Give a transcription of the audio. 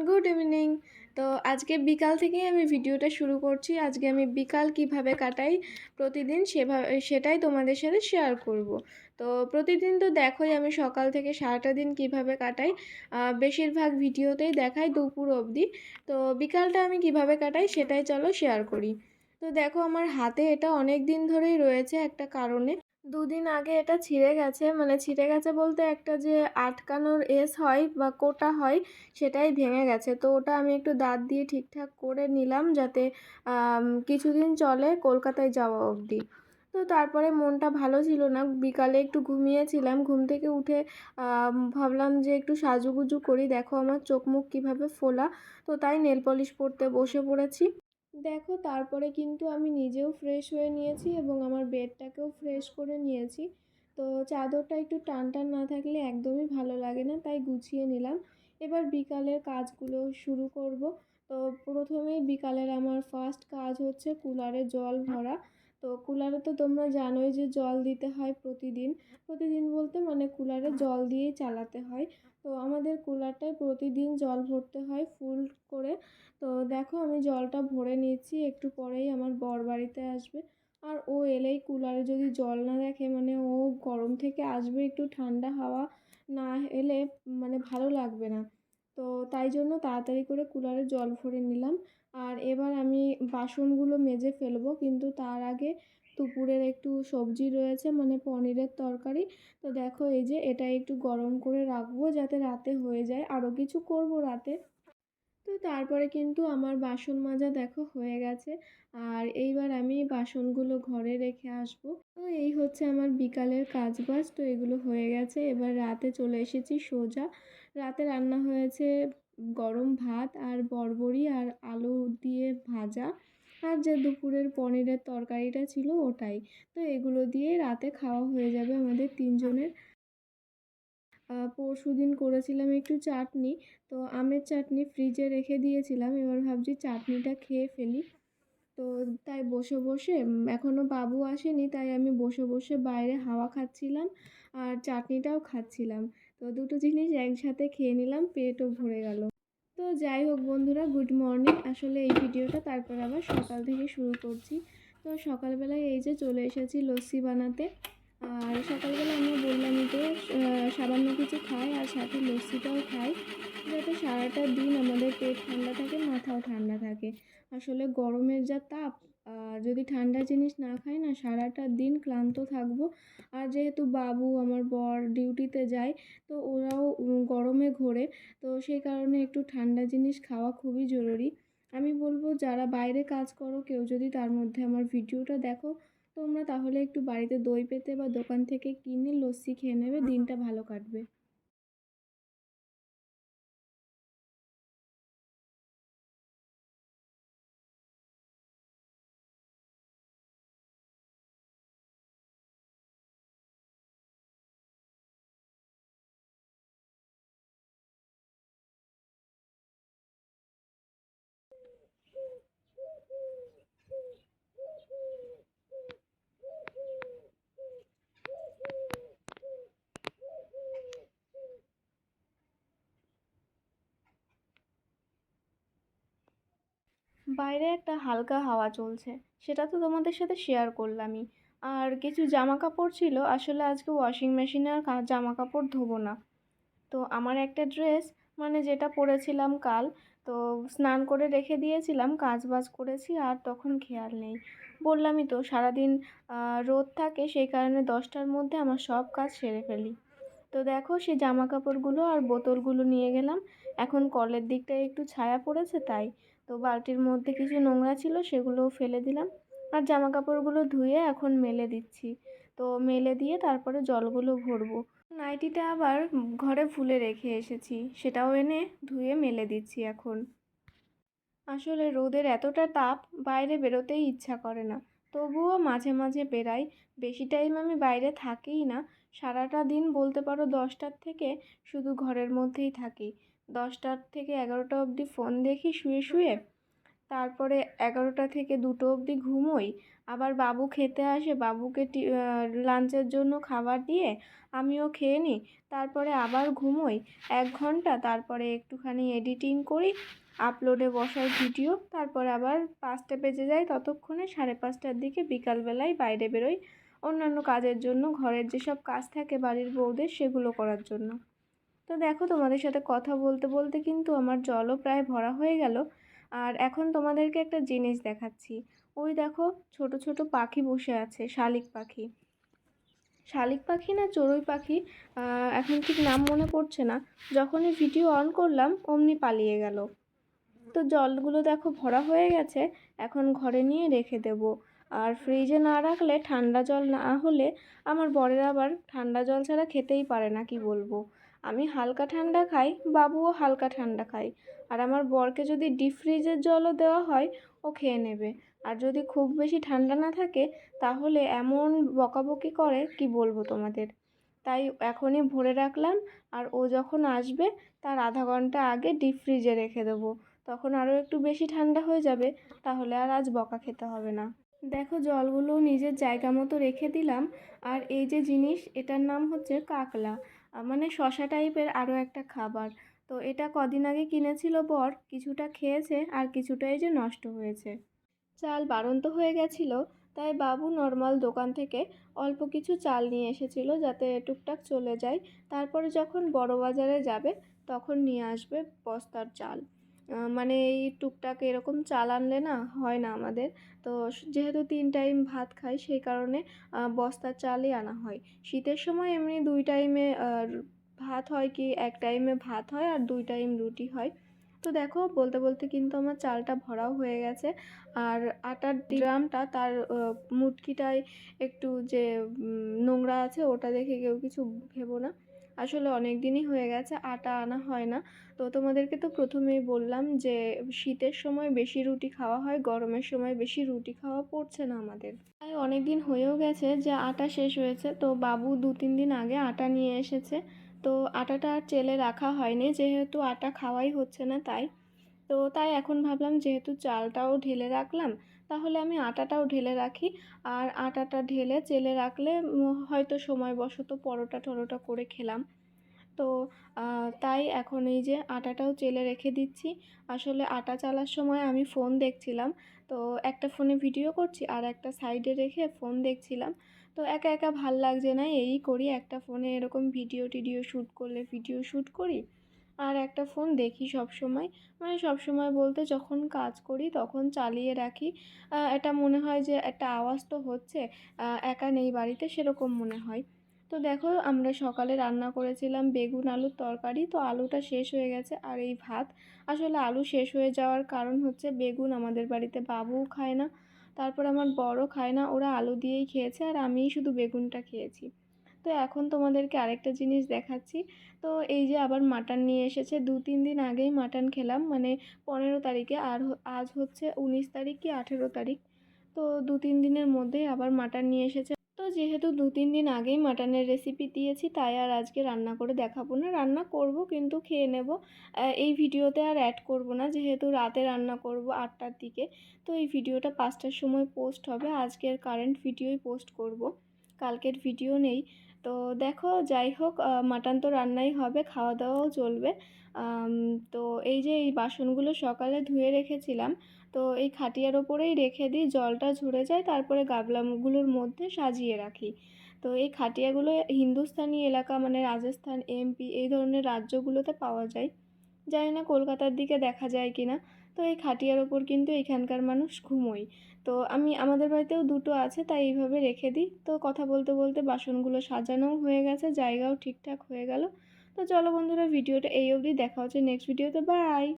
Good evening. তো আজকে বিকাল থেকেই আমি ভিডিওটা শুরু করছি। আজকে আমি বিকাল কিভাবে কাটাই প্রতিদিন সেটাই তোমাদের সাথে শেয়ার করব। তো প্রতিদিন তো দেখোই আমি সকাল থেকে সারাটা দিন কিভাবে কাটাই, বেশিরভাগ ভিডিওতেই দেখাই দুপুর অবধি। তো বিকালটা আমি কিভাবে কাটাই সেটাই চলো শেয়ার করি। তো দেখো আমার হাতে এটা অনেক দিন ধরেই রয়েছে একটা কারণে। দুদিন আগে এটা ছিঁড়ে গেছে, মানে ছিঁড়ে গেছে বলতে একটা যে আটকানোর হয় বা কোটা হয় সেটাই ভেঙে গেছে। তো ওটা আমি একটু দাঁত দিয়ে ঠিকঠাক করে নিলাম যাতে কিছুদিন চলে কলকাতায় যাওয়া অবধি। তো তারপরে মনটা ভালো ছিল না, বিকালে একটু ঘুমিয়েছিলাম, ঘুম থেকে উঠে ভাবলাম যে একটু সাজুগুজু করি। দেখো আমার চোখ মুখ কীভাবে ফোলা। তো তাই নেল পলিশ পরতে বসে পড়েছি। দেখো তারপরে কিন্তু আমি নিজেও ফ্রেশ হয়ে নিয়েছি এবং আমার বেডটাকেও ফ্রেশ করে নিয়েছি। তো চাদরটা একটু টান টান না থাকলে একদমই ভালো লাগে না, তাই গুছিয়ে নিলাম। এবার বিকালের কাজগুলো শুরু করব। তো প্রথমেই বিকালের আমার ফার্স্ট কাজ হচ্ছে কুলারে জল ভরা। তো কুলারে তো তোমরা জানোই যে জল দিতে হয় প্রতিদিন। প্রতিদিন বলতে মানে কুলারে জল দিয়েই চালাতে হয়। তো আমাদের কুলারটায় প্রতিদিন জল ভরতে হয় ফুল করে। তো দেখো আমি জলটা ভরে নিচ্ছি, একটু পরেই আমার বর বাড়িতে আসবে। আর ও এলেই কুলারে যদি জল না দেখে, মানে ও গরম থেকে আসবে, একটু ঠান্ডা হাওয়া না এলে মানে ভালো লাগবে না। তো তাই জন্য তাড়াতাড়ি করে কুলারে জল ভরে নিলাম। আর এবার আমি বাসনগুলো মেজে ফেলবো, কিন্তু তার আগে দুপুরের একটু সবজি রয়েছে, মানে পনিরের তরকারি। তো দেখো এই যে এটা একটু গরম করে রাখবো যাতে রাতে হয়ে যায়, আরও কিছু করব রাতে। তো তারপরে কিন্তু আমার বাসন মাজা দেখো হয়ে গেছে। আর এইবার আমি বাসনগুলো ঘরে রেখে আসব। তো এই হচ্ছে আমার বিকালের কাজবাজ, তো এগুলো হয়ে গেছে। এবার রাতে চলে এসেছি সোজা। রাতে রান্না হয়েছে গরম ভাত আর বরবড়ি আর আলু দিয়ে ভাজা, আর যে দুপুরের পনিরের তরকারিটা ছিল ওটাই। তো এগুলো দিয়ে রাতে খাওয়া হয়ে যাবে আমাদের তিনজনের। পরশুদিন করেছিলাম একটু চাটনি, তো আমের চাটনি ফ্রিজে রেখে দিয়েছিলাম, এবার ভাবছি চাটনিটা খেয়ে ফেলি। তো তাই বসে বসে এখনও বাবু আসেনি, তাই আমি বসে বসে বাইরে হাওয়া খাচ্ছিলাম আর চাটনিটাও খাচ্ছিলাম। তো দুটো জিনিস একসাথে খেয়ে নিলাম, পেটও ভরে গেল। তো যাই হোক বন্ধুরা, গুড মর্নিং। আসলে এই ভিডিওটা তারপর আবার সকাল থেকে শুরু করছি। তো সকালবেলায় এই যে চলে এসেছি লস্যি বানাতে। আর সকালবেলা আমরা বললামই তো সামান্য কিছু খাই আর সাথে লস্যিটাও খাই, যাতে সারাটা দিন আমাদের পেট ঠান্ডা থাকে, মাথাও ঠান্ডা থাকে। আসলে গরমের যা তাপ, যদি ঠান্ডা জিনিস না খাই না সারাটা দিন ক্লান্ত থাকবো। আর যেহেতু বাবু আমার বর ডিউটিতে যায়, তো ওরাও গরমে ঘোরে। তো সেই কারণে একটু ঠান্ডা জিনিস খাওয়া খুবই জরুরি। আমি বলবো যারা বাইরে কাজ করো কেউ যদি তার মধ্যে আমার ভিডিওটা দেখো, তোমরা তাহলে একটু বাড়িতে দই পেতে বা দোকান থেকে কিনে লস্যি খেয়ে নেবে, দিনটা ভালো কাটবে। বাইরে একটা হালকা হাওয়া চলছে, সেটা তো তোমাদের সাথে শেয়ার করলামই। আর কিছু জামা কাপড় ছিল, আসলে আজকে ওয়াশিং মেশিনে আর জামা কাপড় ধোবো না। তো আমার একটা ড্রেস, মানে যেটা পরেছিলাম কাল, তো স্নান করে রেখে দিয়েছিলাম, কাজ বাজ করেছি আর তখন খেয়াল নেই। বললামই তো সারাদিন রোদ থাকে, সেই কারণে 10টার মধ্যে আমার সব কাজ সেরে ফেলি। তো দেখো সেই জামা কাপড়গুলো আর বোতলগুলো নিয়ে গেলাম। এখন কলের দিকটায় একটু ছায়া পড়েছে তাই। তো বালতির মধ্যে কিছু নোংরা ছিল সেগুলোও ফেলে দিলাম। আর জামা কাপড়গুলো ধুয়ে এখন মেলে দিচ্ছি। তো মেলে দিয়ে তারপরে জলগুলো ভরবো। নাইটিটা আবার ঘরে ভুলে রেখে এসেছি, সেটাও এনে ধুয়ে মেলে দিচ্ছি এখন। আসলে রোদের এতটা তাপ, বাইরে বেরোতেই ইচ্ছা করে না। তবুও মাঝে মাঝে বেরাই। বেশি টাইম আমি বাইরে থাকিই না। সারাটা দিন বলতে পারো 10টার থেকে শুধু ঘরের মধ্যেই থাকি। 10টার থেকে 11টা অবধি ফোন দেখি শুয়ে শুয়ে। তারপরে 11টা থেকে 2টো অবধি ঘুমোই। আবার বাবু খেতে আসে, বাবুকে লাঞ্চের জন্য খাবার দিয়ে আমিও খেয়ে নিই। তারপরে আবার ঘুমোই 1 ঘন্টা, তারপরে একটুখানি এডিটিং করি, আপলোডে বসাই ভিডিও। তারপরে আবার 5টা বেজে যায়, ততক্ষণে 5:30টার দিকে বিকালবেলায় বাইরে বেরোই অন্যান্য কাজের জন্য, ঘরের যেসব কাজ থাকে বাড়ির বউদের সেগুলো করার জন্য। তো দেখো, তোমাদের সাথে কথা বলতে বলতে কিন্তু আমার জলও প্রায় ভরা হয়ে গেল। আর এখন তোমাদেরকে একটা জিনিস দেখাচ্ছি। ওই দেখো, ছোট ছোট পাখি বসে আছে, শালিক পাখি। শালিক পাখি না চড়ুই পাখি, এখন ঠিক নাম মনে পড়ছে না। যখনই ভিডিও অন করলাম অমনি পালিয়ে গেল। তো জলগুলো দেখো ভরা হয়ে গেছে, এখন ঘরে নিয়ে রেখে দেব। আর ফ্রিজে না রাখলে, ঠান্ডা জল না হলে আমার বরের আবার ঠান্ডা জল ছাড়া খেতেই পারে না, কি বলবো। আমি হালকা ঠান্ডা খাই, বাবুও হালকা ঠান্ডা খাই। আর আমার বরকে যদি ডিপ ফ্রিজের জলও দেওয়া হয় ও খেয়ে নেবে। আর যদি খুব বেশি ঠান্ডা না থাকে তাহলে এমন বকাবকি করে, কি বলবো তোমাদের। তাই এখনই ভরে রাখলাম, আর ও যখন আসবে তার আধা ঘন্টা আগে ডিপ ফ্রিজে রেখে দেবো। তখন আরও একটু বেশি ঠান্ডা হয়ে যাবে, তাহলে আর আজ বকা খেতে হবে না। দেখো, জলগুলো নিজের জায়গা মতো রেখে দিলাম। আর এই যে জিনিস, এটার নাম হচ্ছে কাকলা, মানে শশা টাইপের আরও একটা খাবার। তো এটা কদিন আগে কিনেছিল বর, কিছুটা খেয়েছে আর কিছুটা এই যে নষ্ট হয়েছে। চাল বাড়ন্ত হয়ে গেছিলো, তাই বাবু নর্মাল দোকান থেকে অল্প কিছু চাল নিয়ে এসেছিলো যাতে টুকটাক চলে যায়। তারপরে যখন বড় বাজারে যাবে তখন নিয়ে আসবে বস্তার চাল। মানে এই টুকটাক এরকম চাল আনলে না হয় না আমাদের। তো যেহেতু 3 টাইম ভাত খাই, সেই কারণে বস্তার চালই আনা হয়। শীতের সময় এমনি 2 টাইমে ভাত হয়, কি 1 টাইমে ভাত হয় আর 2 টাইম রুটি হয়। তো দেখো, বলতে বলতে কিন্তু আমার চালটা ভরাও হয়ে গেছে। আর আটার ড্রামটা, তার মুটকিটায় একটু যে নোংরা আছে, ওটা দেখে কেউ কিছু ভেবো না। আসলে অনেক দিনই হয়ে গেছে আটা আনা হয় না। তো তোমাদেরকে তো প্রথমেই বললাম যে শীতের সময় বেশি রুটি খাওয়া হয়, গরমের সময় বেশি রুটি খাওয়া পড়ছে না আমাদের। তাই অনেক দিন হয়েও গেছে যে আটা শেষ হয়েছে, তো বাবু 2-3 দিন আগে আটা নিয়ে এসেছে। তো আটাটা আর চেলে রাখা হয়নি, যেহেতু আটা খাওয়াই হচ্ছে না তাই। তো তাই এখন ভাবলাম যেহেতু চালটাও ঢেলে রাখলাম, তাহলে আমি আটাটাও ঢেলে রাখি। আর আটাটা ঢেলে চেলে রাখলে হয়তো সময়বশত পরোটা টরোটা করে খেলাম। তো তাই এখন এই যে আটাটাও চেলে রেখে দিচ্ছি। আসলে আটা চালার সময় আমি ফোন দেখছিলাম, তো একটা ফোনে ভিডিও করছি আর একটা সাইডে রেখে ফোন দেখছিলাম। তো একা একা ভাল লাগছে না, এই করি, একটা ফোনে এরকম ভিডিও টিডিও শ্যুট করলে ভিডিও শ্যুট করি, আর একটা ফোন দেখি সব সময়। মানে সব সময় বলতে যখন কাজ করি তখন চালিয়ে রাখি। এটা মনে হয় যে একটা আওয়াজ তো হচ্ছে, একা নেই বাড়িতে সেরকম মনে হয়। তো দেখো, আমরা সকালে রান্না করেছিলাম বেগুন আলুর তরকারি, তো আলুটা শেষ হয়ে গেছে আর এই ভাত। আসলে আলু শেষ হয়ে যাওয়ার কারণ হচ্ছে বেগুন আমাদের বাড়িতে বাবুও খায় না, তারপর আমার বড়ও খায় না, ওরা আলু দিয়েই খেয়েছে আর আমিই শুধু বেগুনটা খেয়েছি। তো এখন তোমাদেরকে আরেকটা জিনিস দেখাচ্ছি। তো এই যে আবার মাটন নিয়ে এসেছে, 2-3 দিন আগেই মাটন খেলাম, মানে 15 তারিখে, আর আজ হচ্ছে 19 তারিখ কি 18 তারিখ। তো 2-3 দিনের মধ্যেই আবার মাটন নিয়ে এসেছে। তো যেহেতু 2-3 দিন আগেই মাটনের রেসিপি দিয়েছি, তাই আর আজকে রান্না করে দেখাবো না, রান্না করব কিন্তু খেয়ে নেব। এই ভিডিওতে আর অ্যাড করব না, যেহেতু রাতে রান্না করব 8টার দিকে। তো এই ভিডিওটা 5টার সময় পোস্ট হবে, আজকের কারেন্ট ভিডিওই পোস্ট করব, কালকের ভিডিও নেই। তো দেখো, যাই হোক, মাটন তো রান্নাই হবে, খাওয়া দাওয়াও চলবে। তো এই যে এই বাসনগুলো সকালে ধুয়ে রেখেছিলাম, তো এই খাটিয়ার ওপরেই রেখে দিই, জলটা ঝরে যায়, তারপরে গামলাগুলোর মধ্যে সাজিয়ে রাখি। তো এই খাটিয়াগুলো হিন্দুস্তানি এলাকা, মানে রাজস্থান, এমপি এই ধরনের রাজ্যগুলোতে পাওয়া যায়, জানি না কলকাতার দিকে দেখা যায় কি না। তো এই খাটিয়ার ওপর কিন্তু এখানকার মানুষ ঘুমোয়। তো আমাদের বাড়িতেও 2টো আছে, তাই এইভাবে রেখে দিই। তো কথা বলতে বলতে বাসনগুলো সাজানোও হয়ে গেছে, জায়গাও ঠিকঠাক হয়ে গেল। তো চলো বন্ধুরা, ভিডিওটা এই অবধি, দেখা হচ্ছে নেক্সট ভিডিওতে, বাই।